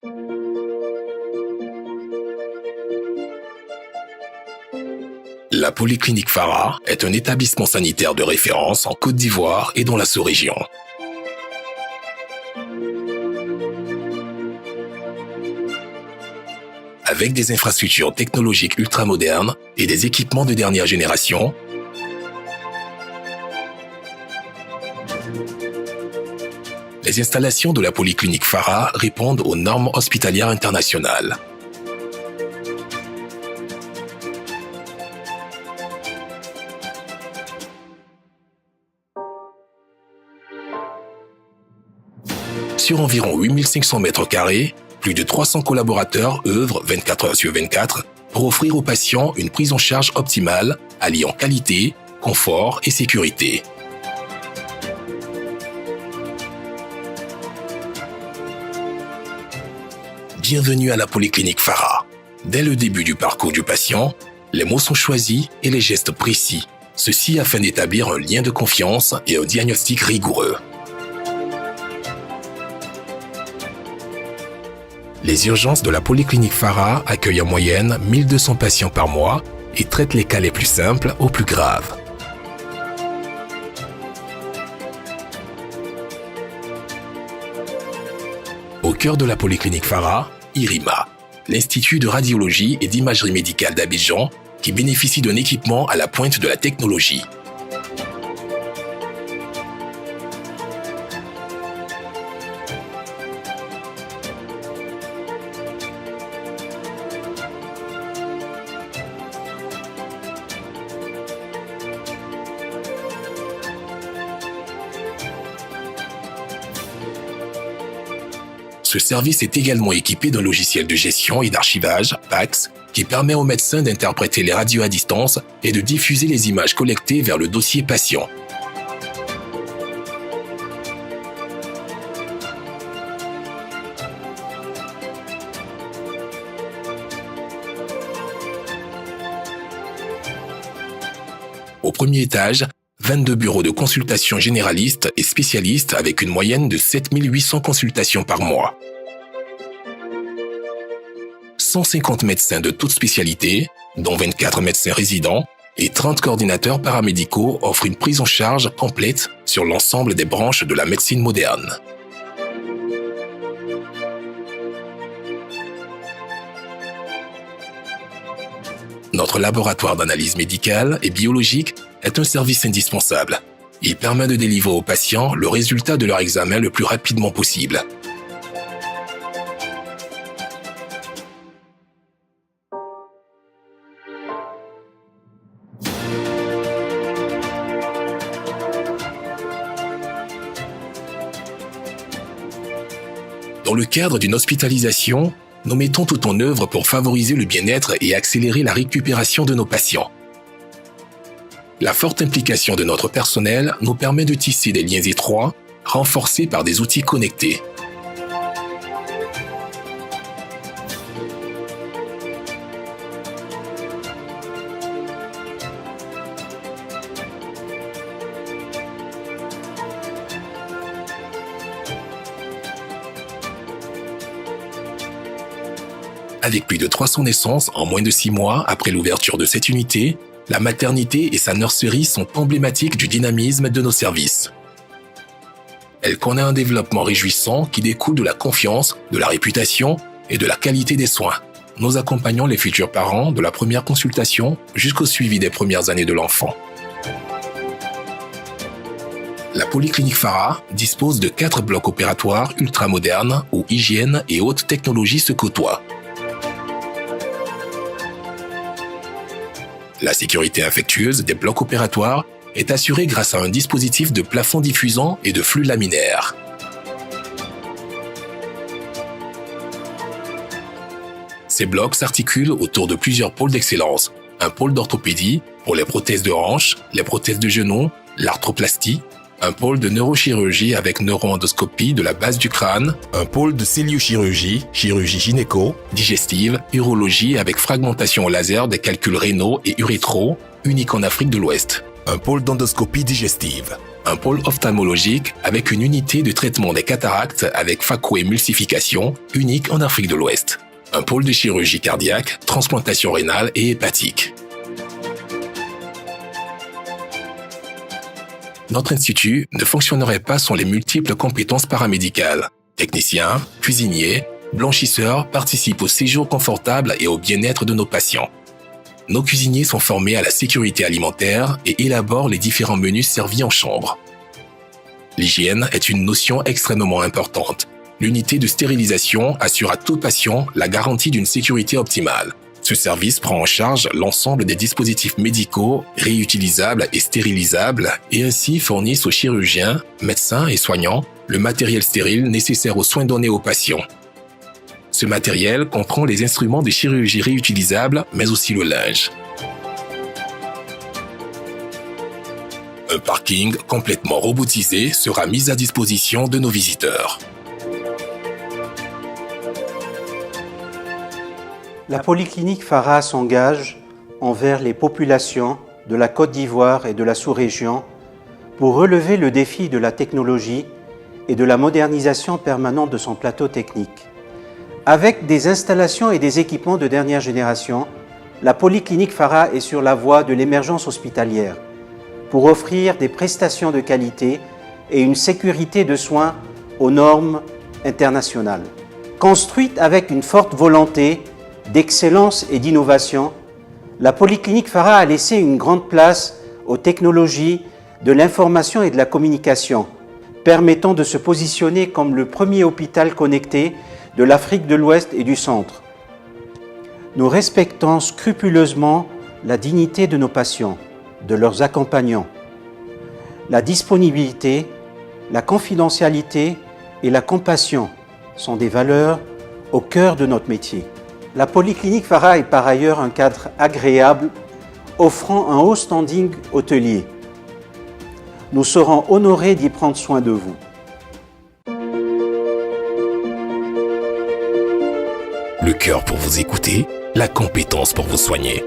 La Polyclinique Farah est un établissement sanitaire de référence en Côte d'Ivoire et dans la sous-région. Avec des infrastructures technologiques ultramodernes et des équipements de dernière génération, les installations de la Polyclinique Farah répondent aux normes hospitalières internationales. Sur environ 8500 mètres carrés, plus de 300 collaborateurs œuvrent 24 heures sur 24 pour offrir aux patients une prise en charge optimale, alliant qualité, confort et sécurité. Bienvenue à la Polyclinique Farah. Dès le début du parcours du patient, les mots sont choisis et les gestes précis, ceci afin d'établir un lien de confiance et un diagnostic rigoureux. Les urgences de la Polyclinique Farah accueillent en moyenne 1200 patients par mois et traitent les cas les plus simples aux plus graves. Au cœur de la Polyclinique Farah, IRIMA, l'Institut de radiologie et d'imagerie médicale d'Abidjan, qui bénéficie d'un équipement à la pointe de la technologie. Ce service est également équipé d'un logiciel de gestion et d'archivage, PACS, qui permet aux médecins d'interpréter les radios à distance et de diffuser les images collectées vers le dossier patient. Au premier étage, 22 bureaux de consultation généralistes et spécialistes avec une moyenne de 7800 consultations par mois. 150 médecins de toutes spécialités, dont 24 médecins résidents, et 30 coordinateurs paramédicaux offrent une prise en charge complète sur l'ensemble des branches de la médecine moderne. Notre laboratoire d'analyse médicale et biologique est un service indispensable. Il permet de délivrer aux patients le résultat de leur examen le plus rapidement possible. Dans le cadre d'une hospitalisation, nous mettons tout en œuvre pour favoriser le bien-être et accélérer la récupération de nos patients. La forte implication de notre personnel nous permet de tisser des liens étroits, renforcés par des outils connectés. Avec plus de 300 naissances en moins de 6 mois après l'ouverture de cette unité, la maternité et sa nurserie sont emblématiques du dynamisme de nos services. Elle connaît un développement réjouissant qui découle de la confiance, de la réputation et de la qualité des soins. Nous accompagnons les futurs parents de la première consultation jusqu'au suivi des premières années de l'enfant. La Polyclinique Farah dispose de 4 blocs opératoires ultramodernes où hygiène et haute technologie se côtoient. La sécurité infectieuse des blocs opératoires est assurée grâce à un dispositif de plafond diffusant et de flux laminaires. Ces blocs s'articulent autour de plusieurs pôles d'excellence. Un pôle d'orthopédie pour les prothèses de hanche, les prothèses de genoux, l'arthroplastie, un pôle de neurochirurgie avec neuroendoscopie de la base du crâne, un pôle de celluliochirurgie, chirurgie gynéco, digestive, urologie avec fragmentation au laser des calculs rénaux et urétraux, unique en Afrique de l'Ouest, un pôle d'endoscopie digestive. Un pôle ophtalmologique avec une unité de traitement des cataractes avec phacoémulsification unique en Afrique de l'Ouest. Un pôle de chirurgie cardiaque, transplantation rénale et hépatique. Notre institut ne fonctionnerait pas sans les multiples compétences paramédicales. Techniciens, cuisiniers, blanchisseurs participent au séjour confortable et au bien-être de nos patients. Nos cuisiniers sont formés à la sécurité alimentaire et élaborent les différents menus servis en chambre. L'hygiène est une notion extrêmement importante. L'unité de stérilisation assure à tout patient la garantie d'une sécurité optimale. Ce service prend en charge l'ensemble des dispositifs médicaux réutilisables et stérilisables et ainsi fournissent aux chirurgiens, médecins et soignants le matériel stérile nécessaire aux soins donnés aux patients. Ce matériel comprend les instruments de chirurgie réutilisables, mais aussi le linge. Un parking complètement robotisé sera mis à disposition de nos visiteurs. La Polyclinique Phara s'engage envers les populations de la Côte d'Ivoire et de la sous-région pour relever le défi de la technologie et de la modernisation permanente de son plateau technique. Avec des installations et des équipements de dernière génération, la Polyclinique Phara est sur la voie de l'émergence hospitalière pour offrir des prestations de qualité et une sécurité de soins aux normes internationales. Construite avec une forte volonté d'excellence et d'innovation, la Polyclinique Phara a laissé une grande place aux technologies de l'information et de la communication, permettant de se positionner comme le premier hôpital connecté de l'Afrique de l'Ouest et du Centre. Nous respectons scrupuleusement la dignité de nos patients, de leurs accompagnants. La disponibilité, la confidentialité et la compassion sont des valeurs au cœur de notre métier. La Polyclinique Phara est par ailleurs un cadre agréable, offrant un haut standing hôtelier. Nous serons honorés d'y prendre soin de vous. Le cœur pour vous écouter, la compétence pour vous soigner.